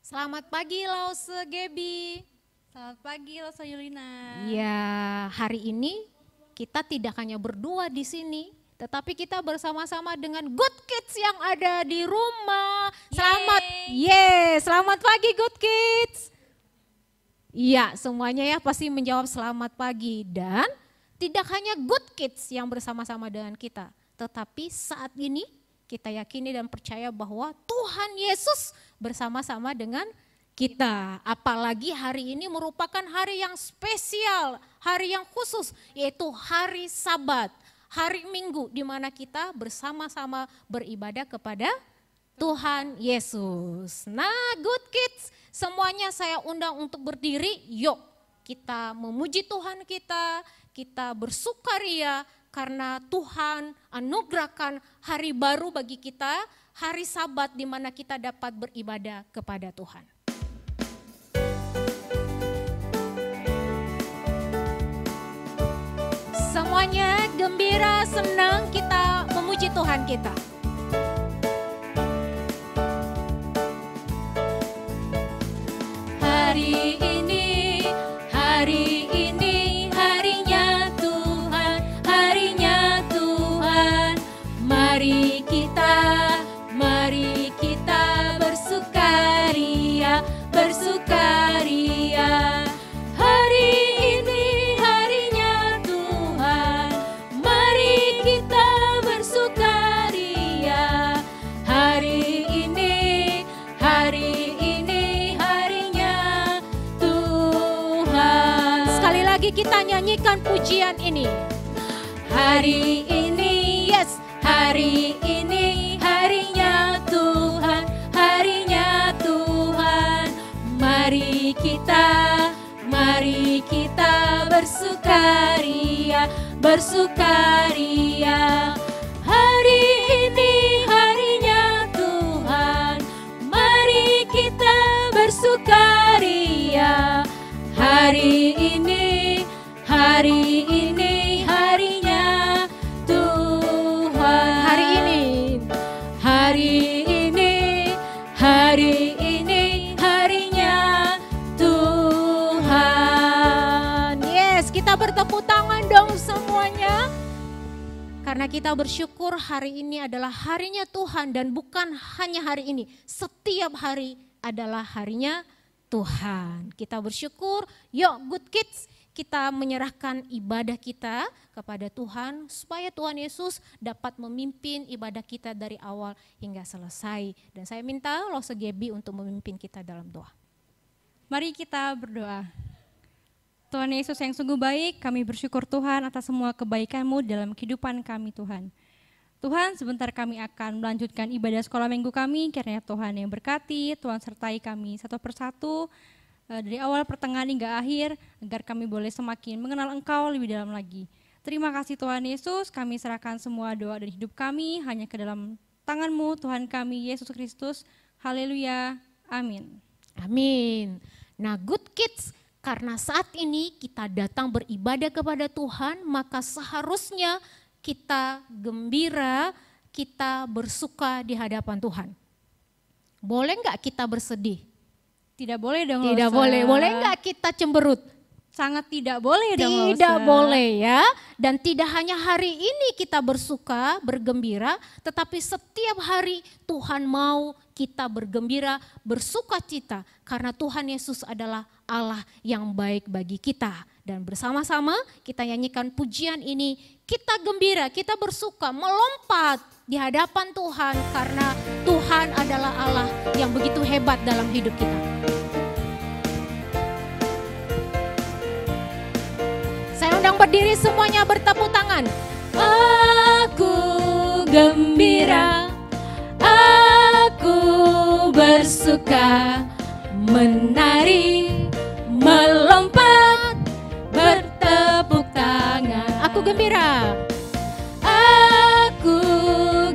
Selamat pagi Lause Gebi. Selamat pagi Lause Yulina. Ya, hari ini kita tidak hanya berdua di sini, tetapi kita bersama-sama dengan Good Kids yang ada di rumah. Selamat pagi Good Kids. Iya, semuanya ya pasti menjawab selamat pagi. Dan tidak hanya Good Kids yang bersama-sama dengan kita, tetapi saat ini kita yakini dan percaya bahwa Tuhan Yesus bersama-sama dengan kita. Apalagi hari ini merupakan hari yang spesial, hari yang khusus, yaitu hari Sabat, hari Minggu di mana kita bersama-sama beribadah kepada Tuhan Yesus. Nah, Good Kids, semuanya saya undang untuk berdiri. Yuk, kita memuji Tuhan kita bersukaria karena Tuhan anugerahkan hari baru bagi kita, hari Sabat di mana kita dapat beribadah kepada Tuhan. Semuanya gembira, senang kita memuji Tuhan kita. Hari ini harinya Tuhan, harinya Tuhan. Mari kita bersukaria, bersukaria. Hari ini harinya Tuhan, mari kita bersukaria. Hari ini harinya Tuhan. Sekali lagi kita nyanyikan pujian ini. Hari ini, yes, hari ini harinya Tuhan, harinya Tuhan. Mari kita bersukaria, bersukaria. Hari ini harinya Tuhan, mari kita bersukaria. Hari ini harinya Tuhan. Hari ini harinya Tuhan. Yes, kita bertepuk tangan dong semuanya. Karena kita bersyukur hari ini adalah harinya Tuhan dan bukan hanya hari ini. Setiap hari adalah harinya Tuhan. Kita bersyukur, yuk Good Kids, kita menyerahkan ibadah kita kepada Tuhan supaya Tuhan Yesus dapat memimpin ibadah kita dari awal hingga selesai. Dan saya minta Lause Gebi untuk memimpin kita dalam doa. Mari kita berdoa. Tuhan Yesus yang sungguh baik, kami bersyukur Tuhan atas semua kebaikan-Mu dalam kehidupan kami Tuhan. Tuhan, sebentar kami akan melanjutkan ibadah sekolah minggu kami, kiranya Tuhan yang berkati, Tuhan sertai kami satu persatu, dari awal pertengahan hingga akhir, agar kami boleh semakin mengenal Engkau lebih dalam lagi. Terima kasih Tuhan Yesus, kami serahkan semua doa dan hidup kami hanya ke dalam tangan-Mu, Tuhan kami Yesus Kristus. Haleluya, amin. Amin. Nah Good Kids, karena saat ini kita datang beribadah kepada Tuhan, maka seharusnya kita gembira, kita bersuka di hadapan Tuhan. Boleh nggak kita bersedih? Tidak boleh dong. Tidak boleh. Boleh nggak kita cemberut? Sangat tidak boleh dong. Tidak boleh ya. Dan tidak hanya hari ini kita bersuka, bergembira, tetapi setiap hari Tuhan mau kita bergembira, bersuka cita. Karena Tuhan Yesus adalah Allah yang baik bagi kita. Dan bersama-sama kita nyanyikan pujian ini, kita gembira, kita bersuka, melompat di hadapan Tuhan. Karena Tuhan adalah Allah yang begitu hebat dalam hidup kita. Saya undang berdiri semuanya, bertepuk tangan. Aku gembira, aku bersuka, menari, melompat, bertepuk tangan. Aku gembira, aku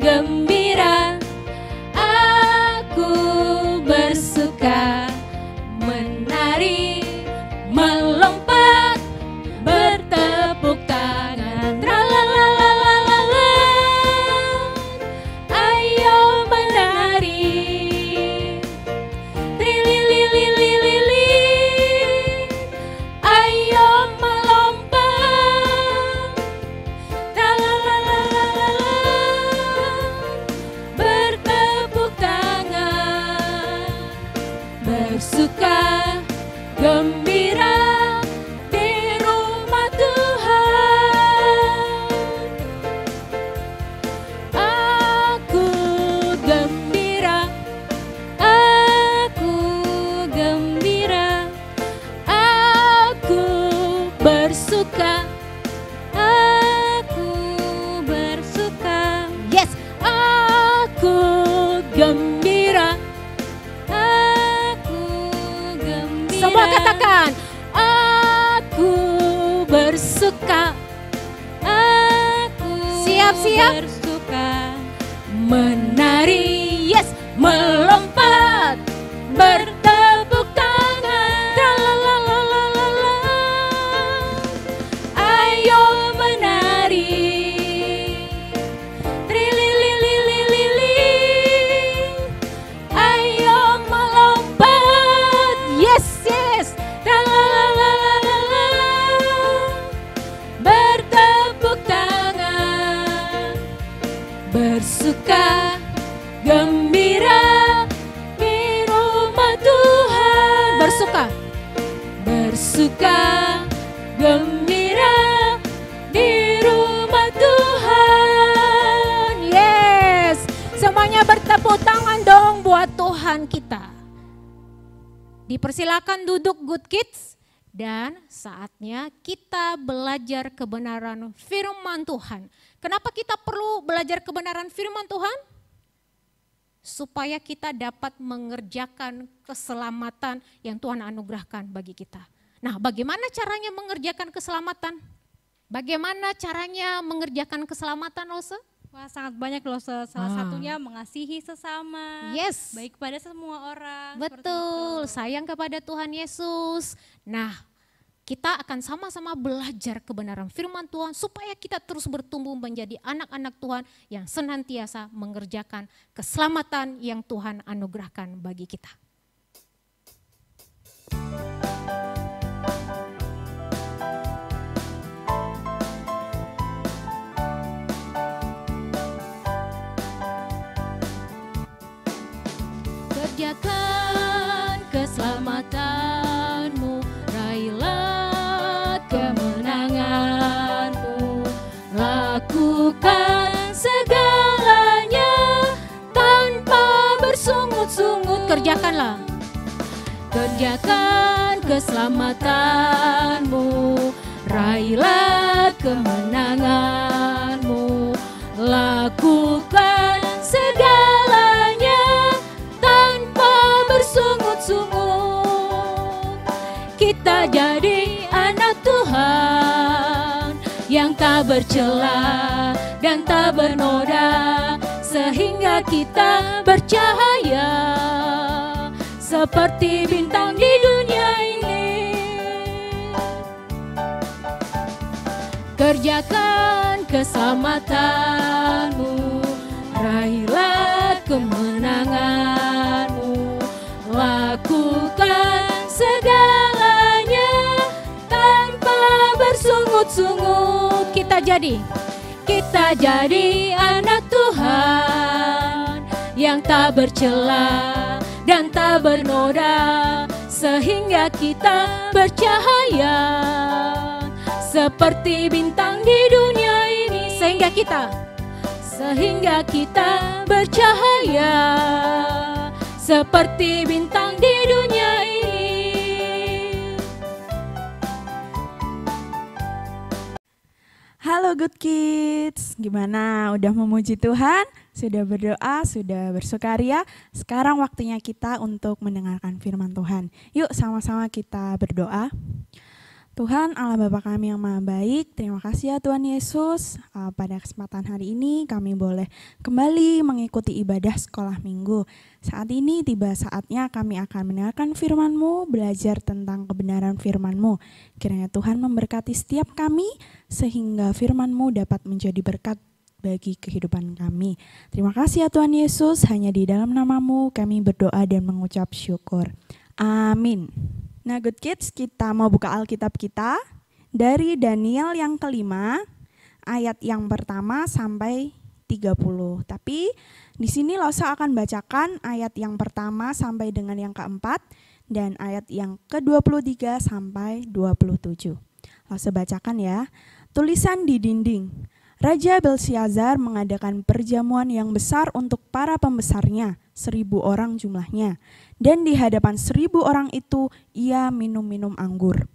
gembira, aku bersuka, menari, melompat, bertepuk tangan. Tralalalala, ayo menari. Trilili bersuka gembira di rumah Tuhan. Aku gembira, aku gembira, aku bersuka, aku bersuka. Yes, Aku gembira, aku gembira. semua katakan. Aku bersuka, aku Siap-siap. bersuka. Menari, Yes, melompat, bertepuk tangan. Tralalalala. Ayo menari. Trililililili. Ayo melompat. yes, yes. Tralalalala. Bertepuk tangan, bersuka gembira di rumah Tuhan. Bersuka. Bersuka gembira di rumah Tuhan. Yes, semuanya bertepuk tangan dong buat Tuhan kita. Dipersilakan duduk Good Kids dan saatnya kita belajar kebenaran firman Tuhan. Kenapa kita perlu belajar kebenaran firman Tuhan? Supaya kita dapat mengerjakan keselamatan yang Tuhan anugerahkan bagi kita. Nah, bagaimana caranya mengerjakan keselamatan? Bagaimana caranya mengerjakan keselamatan, Lose? Wah, sangat banyak loh, salah satunya mengasihi sesama, Yes. baik pada semua orang. seperti Betul, itu. sayang kepada Tuhan Yesus. Nah, kita akan sama-sama belajar kebenaran firman Tuhan supaya kita terus bertumbuh menjadi anak-anak Tuhan yang senantiasa mengerjakan keselamatan yang Tuhan anugerahkan bagi kita. Kerjakan keselamatanmu, raihlah kemenanganmu, lakukan segalanya tanpa bersungut-sungut. Kerjakanlah. Kerjakan keselamatanmu, raihlah kemenanganmu, lakukan segalanya tanpa bersungut-sungut. Kita jadi anak Tuhan yang tak bercela dan tak bernoda, sehingga kita bercahaya seperti bintang di dunia ini. Kerjakan keselamatanmu, raihlah kemenanganmu, lakukan segalanya tanpa bersungut-sungut. Kita jadi anak Tuhan yang tak bercela dan tak bernoda, sehingga kita bercahaya seperti bintang di dunia ini. Sehingga kita bercahaya seperti bintang di dunia ini. Halo Good Kids, gimana? Udah memuji Tuhan? Sudah berdoa, sudah bersukaria? Sekarang waktunya kita untuk mendengarkan firman Tuhan. Yuk sama-sama kita berdoa. Tuhan Allah Bapa kami yang maha baik, terima kasih ya Tuhan Yesus. Pada kesempatan hari ini kami boleh kembali mengikuti ibadah sekolah minggu. Saat ini tiba saatnya kami akan mendengarkan firman-Mu, belajar tentang kebenaran firman-Mu. Kiranya Tuhan memberkati setiap kami sehingga firman-Mu dapat menjadi berkat bagi kehidupan kami. Terima kasih ya Tuhan Yesus, hanya di dalam nama-Mu kami berdoa dan mengucap syukur. Amin. Nah Good Kids, kita mau buka Alkitab kita dari Daniel yang kelima, ayat yang pertama sampai 30. Tapi di sini Lause akan bacakan ayat yang pertama sampai dengan yang keempat dan ayat yang ke-23 sampai 27. Lause bacakan ya. Tulisan di dinding. Raja Belsyazar mengadakan perjamuan yang besar untuk para pembesarnya, 1.000 orang jumlahnya. Dan di hadapan 1.000 orang itu ia minum-minum anggur.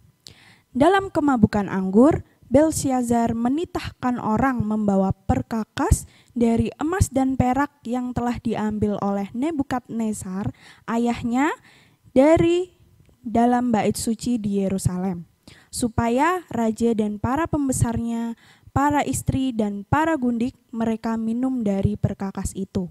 Dalam kemabukan anggur, Belsyazar menitahkan orang membawa perkakas dari emas dan perak yang telah diambil oleh Nebukadnezar, ayahnya, dari dalam bait suci di Yerusalem, supaya raja dan para pembesarnya, para istri dan para gundik mereka minum dari perkakas itu.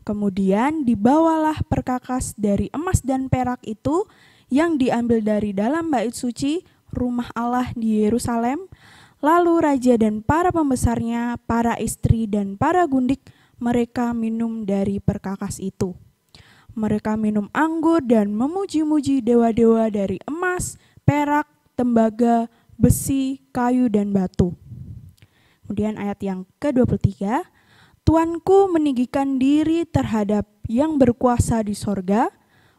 Kemudian dibawalah perkakas dari emas dan perak itu yang diambil dari dalam bait suci rumah Allah di Yerusalem. Lalu raja dan para pembesarnya, para istri dan para gundik mereka minum dari perkakas itu. Mereka minum anggur dan memuji-muji dewa-dewa dari emas, perak, tembaga, besi, kayu dan batu. Kemudian ayat yang ke-23, Tuanku meninggikan diri terhadap yang berkuasa di sorga,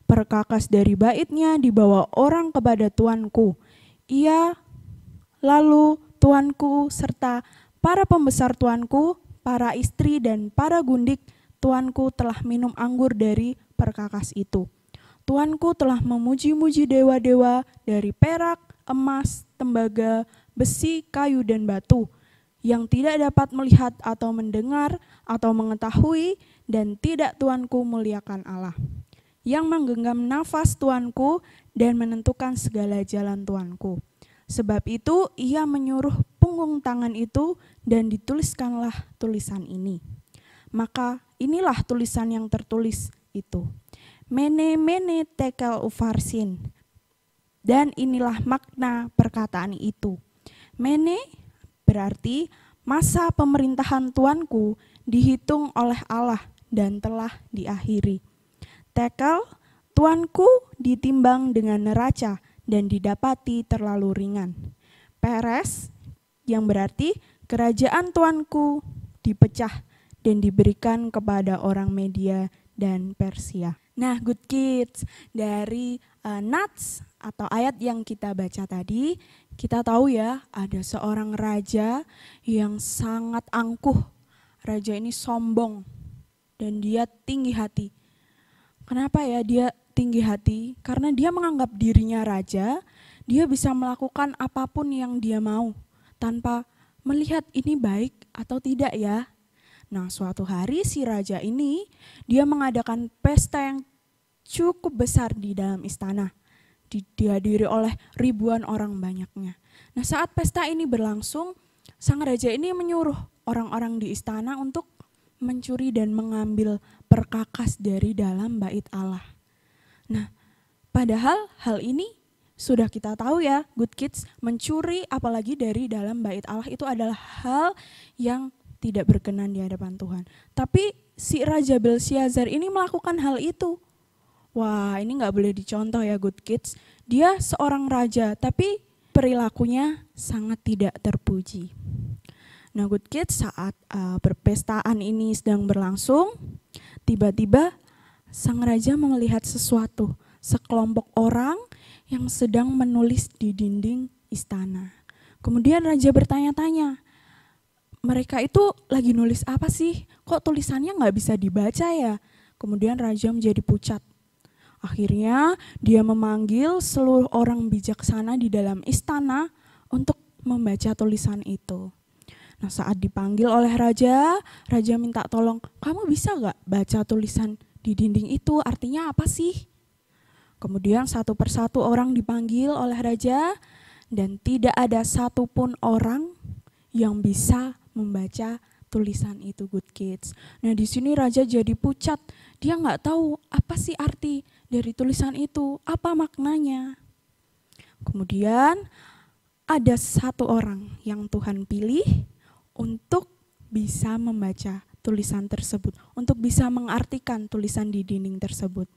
perkakas dari baitnya dibawa orang kepada Tuanku. Ia lalu Tuanku serta para pembesar Tuanku, para istri dan para gundik Tuanku telah minum anggur dari perkakas itu. Tuanku telah memuji-muji dewa-dewa dari perak, emas, tembaga, besi, kayu dan batu, yang tidak dapat melihat atau mendengar atau mengetahui, dan tidak Tuanku muliakan Allah, yang menggenggam nafas Tuanku dan menentukan segala jalan Tuanku. Sebab itu ia menyuruh punggung tangan itu dan dituliskanlah tulisan ini. Maka inilah tulisan yang tertulis itu. Mene mene tekel ufarsin. Dan inilah makna perkataan itu. Mene berarti masa pemerintahan Tuanku dihitung oleh Allah dan telah diakhiri. Tekel, Tuanku ditimbang dengan neraca dan didapati terlalu ringan. Peres, yang berarti kerajaan Tuanku dipecah dan diberikan kepada orang Media dan Persia. Nah, good kids, dari nats atau ayat yang kita baca tadi, kita tahu ya ada seorang raja yang sangat angkuh. Raja ini sombong dan dia tinggi hati. Kenapa ya dia tinggi hati? Karena dia menganggap dirinya raja, dia bisa melakukan apapun yang dia mau tanpa melihat ini baik atau tidak ya. Nah, suatu hari si raja ini dia mengadakan pesta yang cukup besar di dalam istana. Dihadiri oleh ribuan orang banyaknya. Nah, saat pesta ini berlangsung, sang raja ini menyuruh orang-orang di istana untuk mencuri dan mengambil perkakas dari dalam bait Allah. Nah, padahal hal ini sudah kita tahu ya, good kids, mencuri apalagi dari dalam bait Allah itu adalah hal yang tidak berkenan di hadapan Tuhan. Tapi si Raja Belsyazar ini melakukan hal itu. Wah, ini gak boleh dicontoh ya good kids. Dia seorang raja, tapi perilakunya sangat tidak terpuji. Nah good kids, saat perpestaan ini sedang berlangsung, tiba-tiba sang raja melihat sesuatu, sekelompok orang yang sedang menulis di dinding istana. Kemudian raja bertanya-tanya, mereka itu lagi nulis apa sih? Kok tulisannya gak bisa dibaca ya? Kemudian raja menjadi pucat. Akhirnya dia memanggil seluruh orang bijaksana di dalam istana untuk membaca tulisan itu. Nah, saat dipanggil oleh raja, raja minta tolong, kamu bisa gak baca tulisan di dinding itu, artinya apa sih? Kemudian satu persatu orang dipanggil oleh raja dan tidak ada satupun orang yang bisa membaca tulisan itu good kids. Nah di sini raja jadi pucat, dia nggak tahu apa sih arti dari tulisan itu, apa maknanya. Kemudian ada satu orang yang Tuhan pilih untuk bisa membaca tulisan tersebut, untuk bisa mengartikan tulisan di dinding tersebut.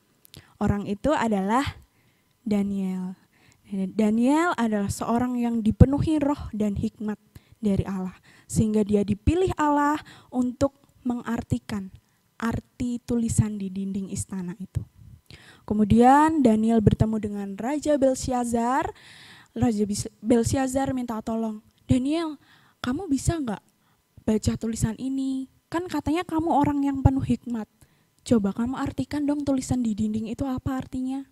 Orang itu adalah Daniel. Daniel adalah seorang yang dipenuhi roh dan hikmat dari Allah, sehingga dia dipilih Allah untuk mengartikan arti tulisan di dinding istana itu. Kemudian Daniel bertemu dengan Raja Belsyazar. Raja Belsyazar minta tolong, Daniel, kamu bisa nggak baca tulisan ini? Kan katanya kamu orang yang penuh hikmat. Coba kamu artikan dong tulisan di dinding itu apa artinya.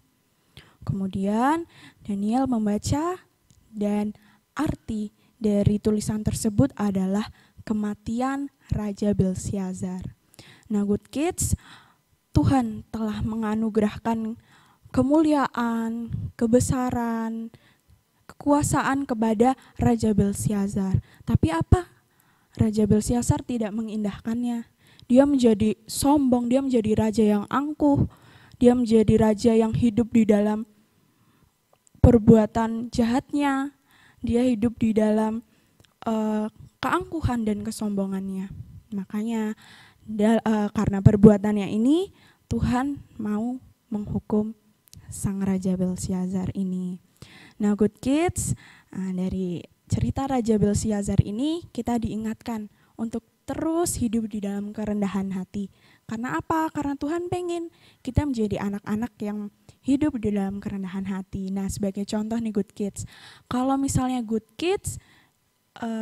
Kemudian Daniel membaca dan arti dari tulisan tersebut adalah kematian Raja Belsyazar. Nah, good kids, Tuhan telah menganugerahkan kemuliaan, kebesaran, kekuasaan kepada Raja Belsyazar. Tapi apa? Raja Belsyazar tidak mengindahkannya. Dia menjadi sombong, dia menjadi raja yang angkuh, dia menjadi raja yang hidup di dalam perbuatan jahatnya, dia hidup di dalam keangkuhan dan kesombongannya. Makanya karena perbuatannya ini, Tuhan mau menghukum sang Raja Belsyazar ini. Nah, good kids, dari cerita Raja Belsyazar ini kita diingatkan untuk terus hidup di dalam kerendahan hati. Karena apa? Karena Tuhan pengen kita menjadi anak-anak yang hidup di dalam kerendahan hati. Nah, sebagai contoh nih good kids, kalau misalnya good kids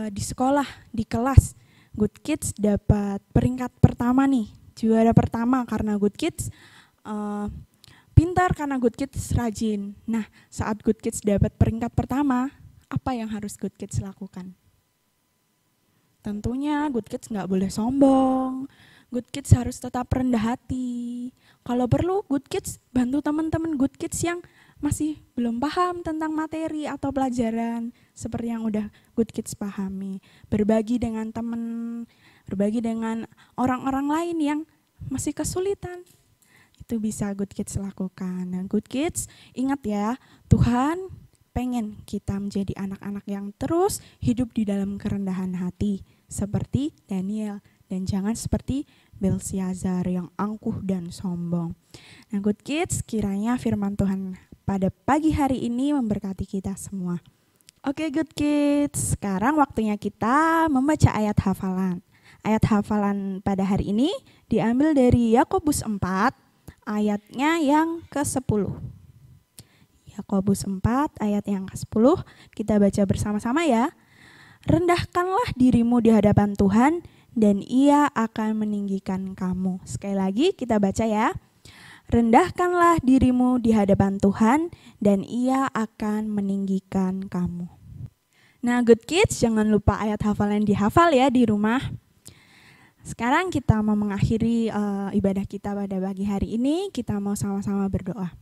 di sekolah, di kelas, good kids dapat peringkat pertama nih, juara pertama karena good kids pintar, karena good kids rajin. Nah, saat good kids dapat peringkat pertama, apa yang harus good kids lakukan? Tentunya good kids nggak boleh sombong, good kids harus tetap rendah hati. Kalau perlu good kids bantu teman-teman good kids yang masih belum paham tentang materi atau pelajaran seperti yang udah good kids pahami. Berbagi dengan teman, berbagi dengan orang-orang lain yang masih kesulitan. Itu bisa good kids lakukan. Dan good kids, ingat ya, Tuhan pengen kita menjadi anak-anak yang terus hidup di dalam kerendahan hati seperti Daniel, dan jangan seperti Belsyazar yang angkuh dan sombong. Nah, good kids, kiranya firman Tuhan pada pagi hari ini memberkati kita semua. Oke, good kids, sekarang waktunya kita membaca ayat hafalan. Ayat hafalan pada hari ini diambil dari Yakobus 4 ayatnya yang ke-10. Yakobus 4 ayat yang ke-10, kita baca bersama-sama ya. Rendahkanlah dirimu di hadapan Tuhan dan Ia akan meninggikan kamu. Sekali lagi kita baca ya. Rendahkanlah dirimu di hadapan Tuhan dan Ia akan meninggikan kamu. Nah, good kids, jangan lupa ayat hafalan dihafal ya di rumah. Sekarang kita mau mengakhiri ibadah kita pada pagi hari ini, kita mau sama-sama berdoa.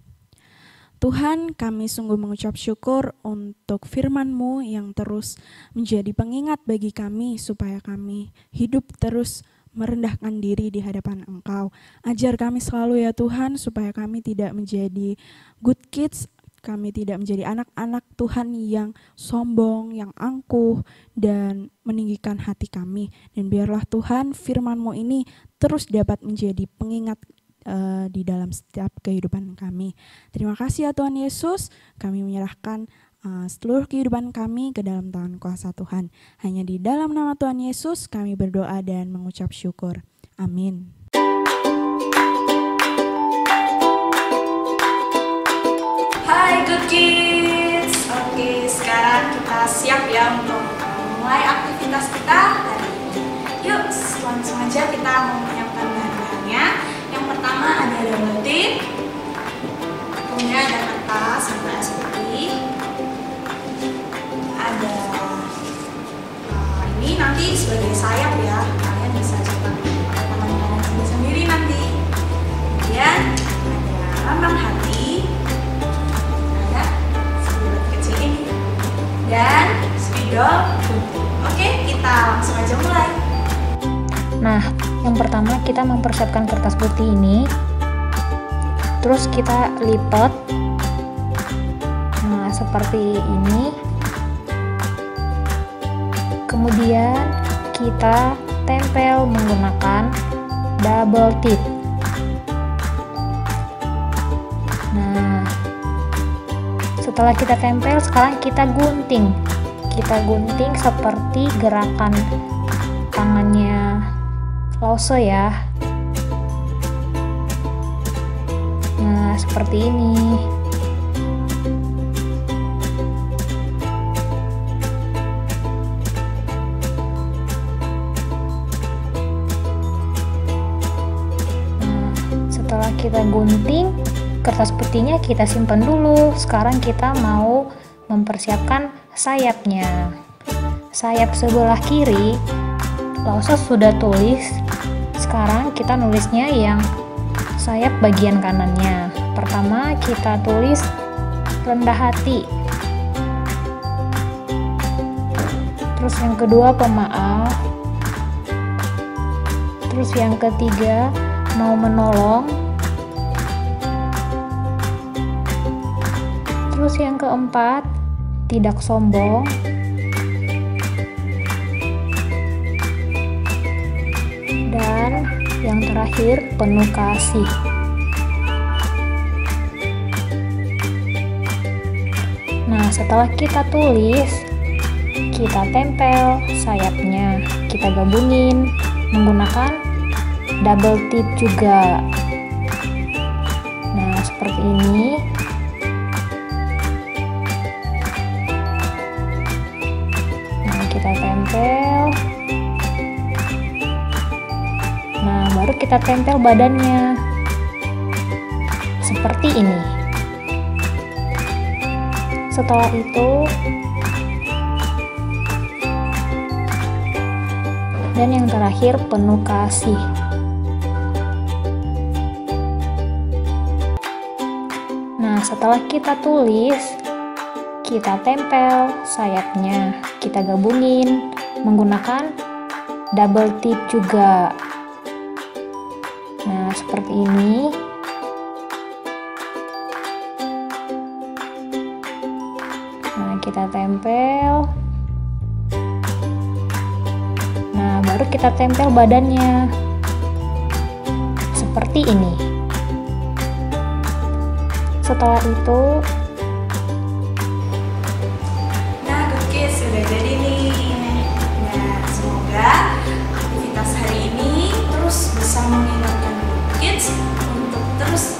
Tuhan, kami sungguh mengucap syukur untuk firman-Mu yang terus menjadi pengingat bagi kami supaya kami hidup terus merendahkan diri di hadapan Engkau. Ajar kami selalu ya Tuhan supaya kami tidak menjadi good kids, kami tidak menjadi anak-anak Tuhan yang sombong, yang angkuh, dan meninggikan hati kami. Dan biarlah Tuhan firman-Mu ini terus dapat menjadi pengingat di dalam setiap kehidupan kami. Terima kasih ya Tuhan Yesus, kami menyerahkan seluruh kehidupan kami ke dalam tangan kuasa Tuhan. Hanya di dalam nama Tuhan Yesus kami berdoa dan mengucap syukur. Amin. Hai good kids, oke sekarang kita siap ya untuk mulai aktivitas kita hari ini. Yuk langsung aja kita mau menyiapkan bahan-bahannya. Yang pertama ada double tip, kemudian ada kertas warna putih, ada ini nanti sebagai sayap ya, kalian bisa cetak tangan kalian sendiri nanti. Kemudian ada lambang hati, ada spidol kecil ini, dan spidol putih. Oke, kita langsung aja mulai. Nah, yang pertama kita mempersiapkan kertas putih ini, terus kita lipat, nah seperti ini. Kemudian kita tempel menggunakan double tip. Nah, setelah kita tempel, sekarang kita gunting. Kita gunting seperti gerakan tangannya lose ya. Nah, seperti ini. Setelah kita gunting, kertas putihnya kita simpan dulu. Sekarang kita mau mempersiapkan sayapnya. Sayap sebelah kiri, Lausa sudah tulis. Sekarang kita nulisnya yang sayap bagian kanannya. Pertama kita tulis rendah hati. Terus yang kedua pemaaf. Terus yang ketiga mau menolong. Terus yang keempat tidak sombong. Dan yang terakhir penuh kasih. Nah, setelah kita tulis, kita tempel sayapnya, kita gabungin menggunakan double tip juga. Nah, seperti ini. Nah, kita tempel. Nah, baru kita tempel badannya seperti ini. Setelah itu, dan yang terakhir penuh kasih. Nah, setelah kita tulis, kita tempel sayapnya, kita gabungin menggunakan double tip juga. Nah, seperti ini. Nah, kita tempel. Nah, baru kita tempel badannya. Seperti ini. Setelah itu, Nah, Good Kids sudah jadi nih. Nah, semoga aktivitas hari ini terus bisa mengingatkan Good Kids untuk terus